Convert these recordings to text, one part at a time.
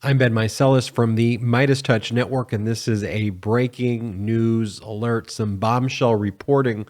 I'm Ben Meiselas from the MeidasTouch Network, and this is a breaking news alert. Some bombshell reporting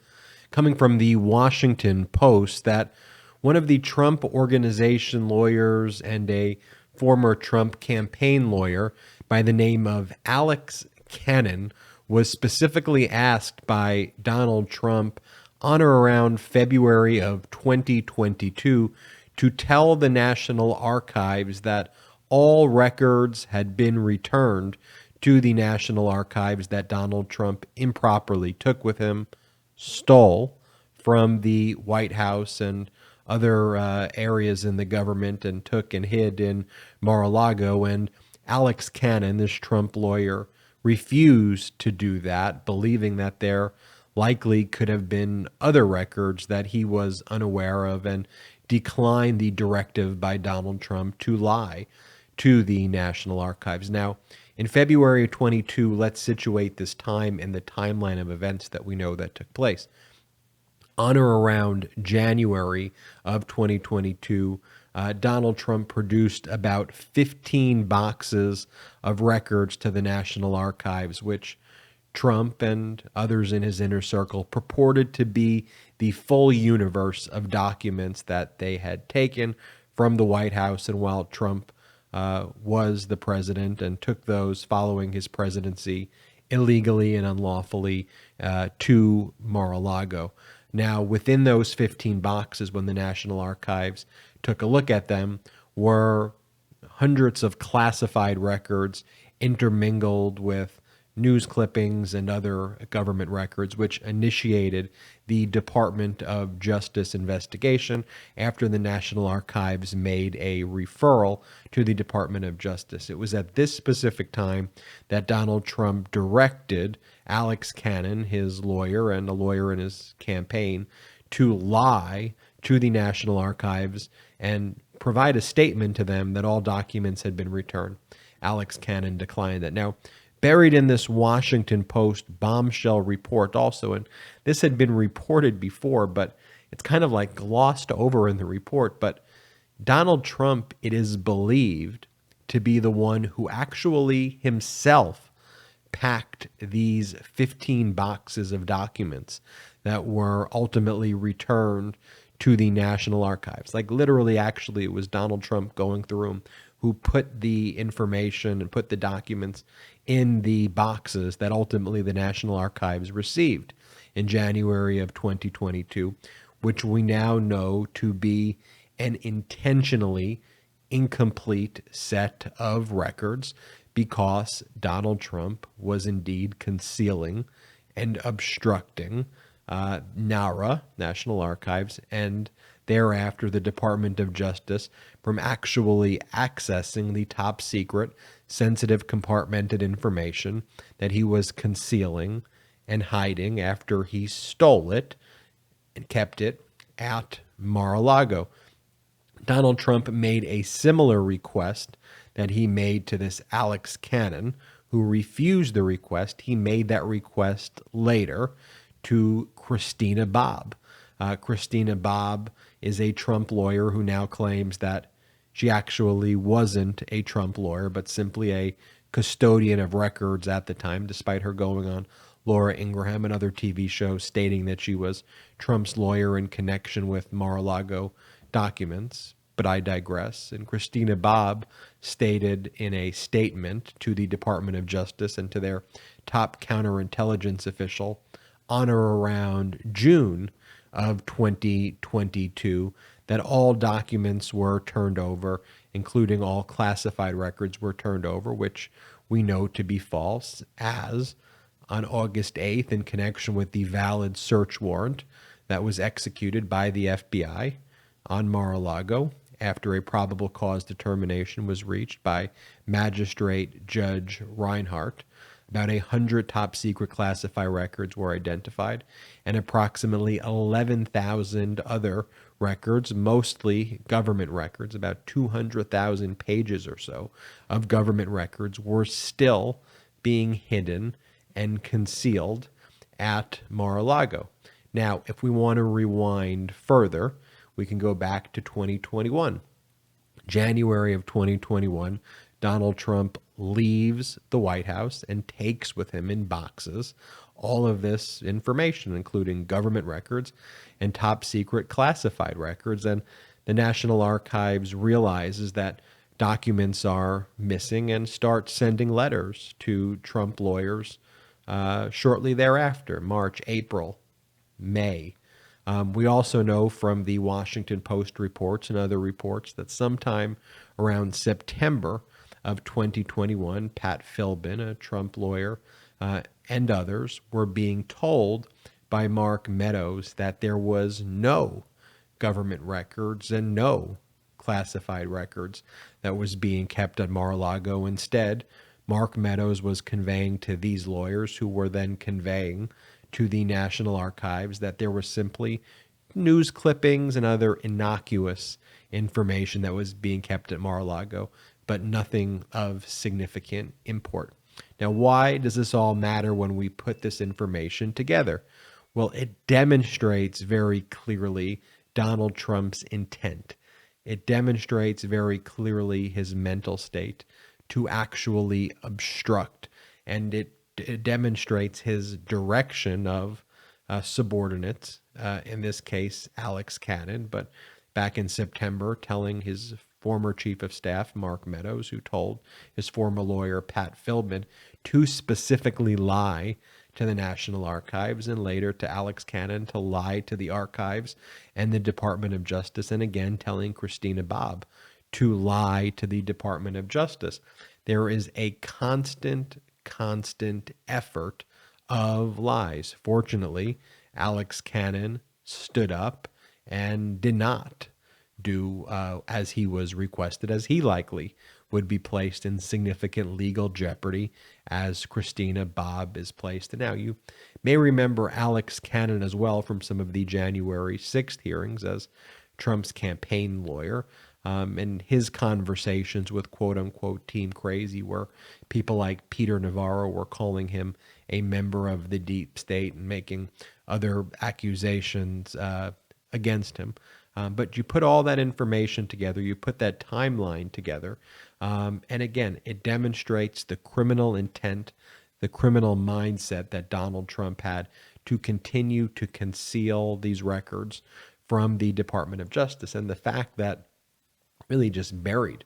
coming from the Washington Post that one of the Trump Organization lawyers and a former Trump campaign lawyer by the name of Alex Cannon was specifically asked by Donald Trump on or around February of 2022 to tell the National Archives that all records had been returned to the National Archives that Donald Trump improperly took with him, stole from the White House and other areas in the government, and took and hid in Mar-A-Lago. And Alex Cannon, this Trump lawyer, refused to do that, believing that there likely could have been other records that he was unaware of, and declined the directive by Donald Trump to lie to the National Archives. Now, in February of 22, let's situate this time in the timeline of events that we know that took place. On or around January of 2022, Donald Trump produced about 15 boxes of records to the National Archives, which Trump and others in his inner circle purported to be the full universe of documents that they had taken from the White House. And while Trump was the president and took those following his presidency illegally and unlawfully to Mar-A-Lago. Now, within those 15 boxes, when the National Archives took a look at them, were hundreds of classified records intermingled with news clippings and other government records, which initiated the Department of Justice investigation after the National Archives made a referral to the Department of Justice. It was at this specific time that Donald Trump directed Alex Cannon, his lawyer and a lawyer in his campaign, to lie to the National Archives and provide a statement to them that all documents had been returned. Alex Cannon declined that. Now, buried in this Washington Post bombshell report also, and this had been reported before, but it's kind of like glossed over in the report, but Donald Trump, it is believed, to be the one who actually himself packed these 15 boxes of documents that were ultimately returned to the National Archives. Like literally, actually, it was Donald Trump going through them who put the information and put the documents in the boxes that ultimately the National Archives received in January of 2022, which we now know to be an intentionally incomplete set of records because Donald Trump was indeed concealing and obstructing NARA, National Archives, and thereafter the Department of Justice from actually accessing the top secret, sensitive, compartmented information that he was concealing and hiding after he stole it and kept it at Mar-A-Lago. Donald Trump made a similar request that he made to this Alex Cannon, who refused the request. He made that request later to Christina Bobb. Christina Bobb is a Trump lawyer who now claims that she actually wasn't a Trump lawyer, but simply a custodian of records at the time, despite her going on Laura Ingraham and other TV shows stating that she was Trump's lawyer in connection with Mar-a-Lago documents. But I digress. And Christina Bobb stated in a statement to the Department of Justice and to their top counterintelligence official on or around June of 2022 that all documents were turned over, including all classified records were turned over, which we know to be false, as on August 8th, in connection with the valid search warrant that was executed by the FBI on Mar-a-Lago after a probable cause determination was reached by Magistrate Judge Reinhardt, about 100 top secret classified records were identified, and approximately 11,000 other records, mostly government records, about 200,000 pages or so of government records, were still being hidden and concealed at Mar-a-Lago. Now, if we want to rewind further, we can go back to 2021. January of 2021, Donald Trump leaves the White House and takes with him in boxes all of this information, including government records and top secret classified records. And the National Archives realizes that documents are missing and starts sending letters to Trump lawyers shortly thereafter, March, April, May. We also know from the Washington Post reports and other reports that sometime around September of 2021, Pat Philbin, a Trump lawyer, and others were being told by Mark Meadows that there was no government records and no classified records that was being kept at Mar-A-Lago. Instead, Mark Meadows was conveying to these lawyers, who were then conveying to the National Archives, that there was simply news clippings and other innocuous information that was being kept at Mar-a-Lago, but nothing of significant import. Now, why does this all matter when we put this information together? Well, it demonstrates very clearly Donald Trump's intent. It demonstrates very clearly his mental state to actually obstruct, and it demonstrates his direction of subordinates, in this case, Alex Cannon, but back in September, telling his former chief of staff, Mark Meadows, who told his former lawyer, Pat Philbin, to specifically lie to the National Archives, and later to Alex Cannon to lie to the archives and the Department of Justice, and again telling Christina Bobb to lie to the Department of Justice. There is a constant effort of lies. Fortunately, Alex Cannon stood up and did not do as he was requested, as he likely would be placed in significant legal jeopardy as Christina Bobb is placed. And now you may remember Alex Cannon as well from some of the January 6th hearings as Trump's campaign lawyer, and his conversations with quote-unquote Team Crazy, where people like Peter Navarro were calling him a member of the deep state and making other accusations against him. But you put all that information together, you put that timeline together, and again, it demonstrates the criminal intent, the criminal mindset that Donald Trump had to continue to conceal these records from the Department of Justice. And the fact that really just buried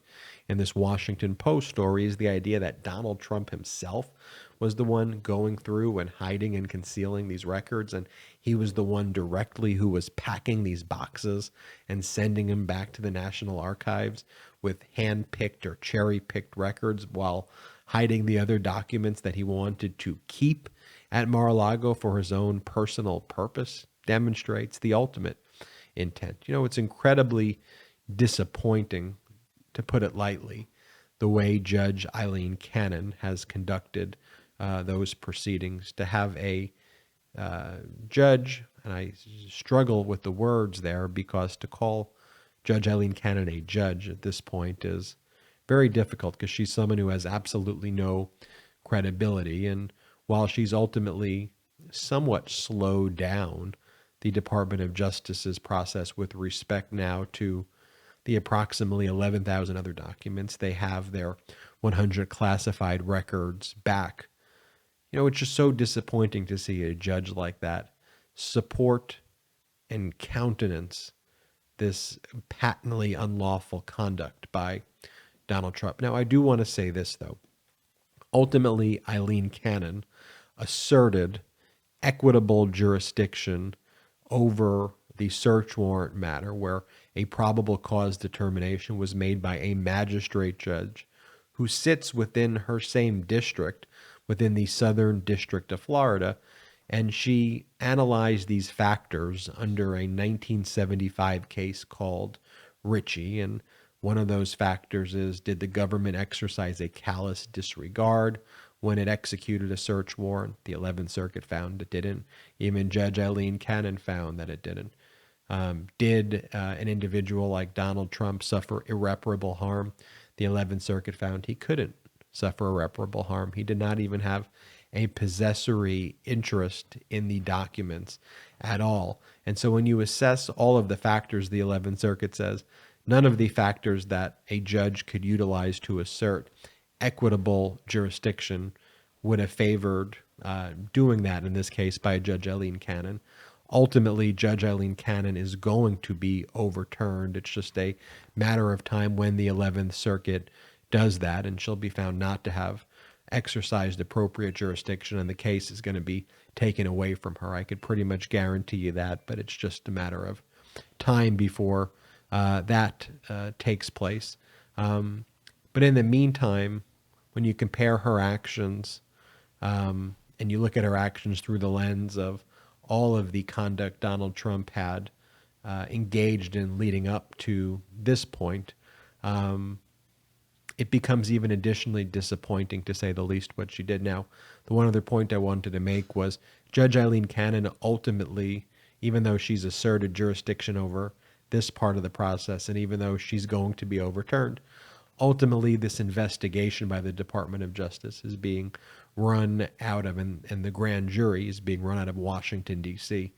in this Washington Post story is the idea that Donald Trump himself was the one going through and hiding and concealing these records, and he was the one directly who was packing these boxes and sending them back to the National Archives with hand-picked or cherry-picked records, while hiding the other documents that he wanted to keep at Mar-a-Lago for his own personal purpose. Demonstrates the ultimate intent. You know, it's incredibly disappointing, to put it lightly, the way Judge Eileen Cannon has conducted those proceedings. To have a judge, and I struggle with the words there, because to call Judge Eileen Cannon a judge at this point is very difficult, because she's someone who has absolutely no credibility. And while she's ultimately somewhat slowed down the Department of Justice's process with respect now to the approximately 11,000 other documents, they have their 100 classified records back. You know, it's just so disappointing to see a judge like that support and countenance this patently unlawful conduct by Donald Trump. Now, I do want to say this, though. Ultimately, Eileen Cannon asserted equitable jurisdiction over the search warrant matter, where a probable cause determination was made by a magistrate judge who sits within her same district, within the Southern District of Florida, and she analyzed these factors under a 1975 case called Ritchie. And one of those factors is, did the government exercise a callous disregard when it executed a search warrant? The 11th Circuit found it didn't. Even Judge Eileen Cannon found that it didn't. Did an individual like Donald Trump suffer irreparable harm? The 11th Circuit found he couldn't suffer irreparable harm. He did not even have a possessory interest in the documents at all. And so when you assess all of the factors, the 11th Circuit says, none of the factors that a judge could utilize to assert equitable jurisdiction would have favored doing that in this case by Judge Eileen Cannon. Ultimately, Judge Eileen Cannon is going to be overturned. It's just a matter of time when the 11th Circuit does that, and she'll be found not to have exercised appropriate jurisdiction, and the case is going to be taken away from her. I could pretty much guarantee you that, but it's just a matter of time before that takes place. But in the meantime, when you compare her actions and you look at her actions through the lens of all of the conduct Donald Trump had engaged in leading up to this point, it becomes even additionally disappointing, to say the least, what she did. Now, the one other point I wanted to make was Judge Eileen Cannon ultimately, even though she's asserted jurisdiction over this part of the process, and even though she's going to be overturned, ultimately this investigation by the Department of Justice is being run out of, and the grand jury is being run out of Washington, D.C.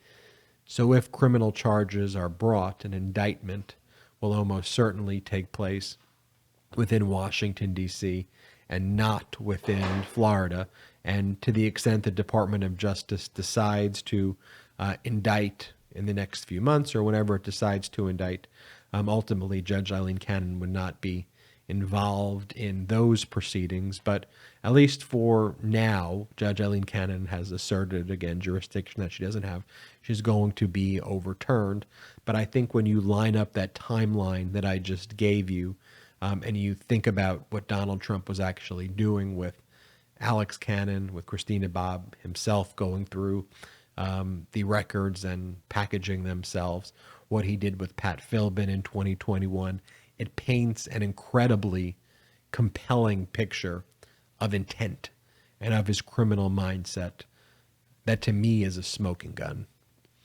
So if criminal charges are brought, an indictment will almost certainly take place within Washington, D.C., and not within Florida. And to the extent the Department of Justice decides to indict in the next few months, or whenever it decides to indict, ultimately Judge Eileen Cannon would not be involved in those proceedings. But at least for now, Judge Eileen Cannon has asserted, again, jurisdiction that she doesn't have. She's going to be overturned. But I think when you line up that timeline that I just gave you, and you think about what Donald Trump was actually doing with Alex Cannon, with Christina Bobb himself going through the records and packaging themselves, what he did with Pat Philbin in 2021, it paints an incredibly compelling picture of intent and of his criminal mindset that to me is a smoking gun.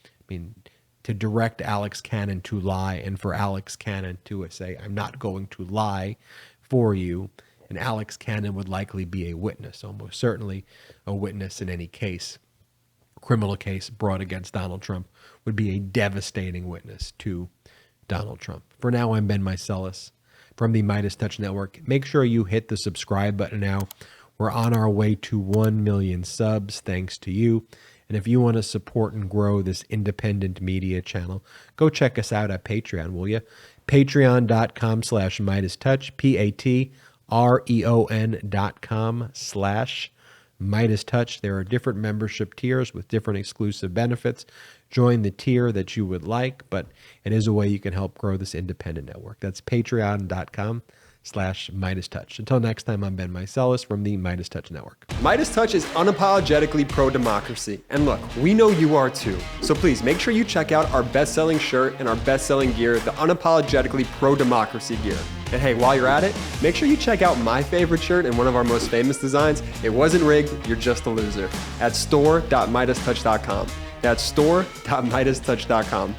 I mean, to direct Alex Cannon to lie, and for Alex Cannon to say, I'm not going to lie for you, and Alex Cannon would likely be a witness, almost certainly a witness in any case, criminal case brought against Donald Trump, would be a devastating witness to Donald Trump. For now, I'm Ben Meiselas from the MeidasTouch Network. Make sure you hit the subscribe button now. We're on our way to 1 million subs, thanks to you. And if you want to support and grow this independent media channel, go check us out at Patreon, will you? Patreon.com/MeidasTouch, patreon.com/MeidasTouch. There are different membership tiers with different exclusive benefits. Join the tier that you would like, but it is a way you can help grow this independent network. That's patreon.com/MeidasTouch. Until next time, I'm Ben Meiselas from the MeidasTouch Network. MeidasTouch is unapologetically pro-democracy. And look, we know you are too. So please make sure you check out our best-selling shirt and our best-selling gear, the unapologetically pro-democracy gear. And hey, while you're at it, make sure you check out my favorite shirt and one of our most famous designs, It Wasn't Rigged, You're Just a Loser, at store.MeidasTouch.com. That's store.MeidasTouch.com.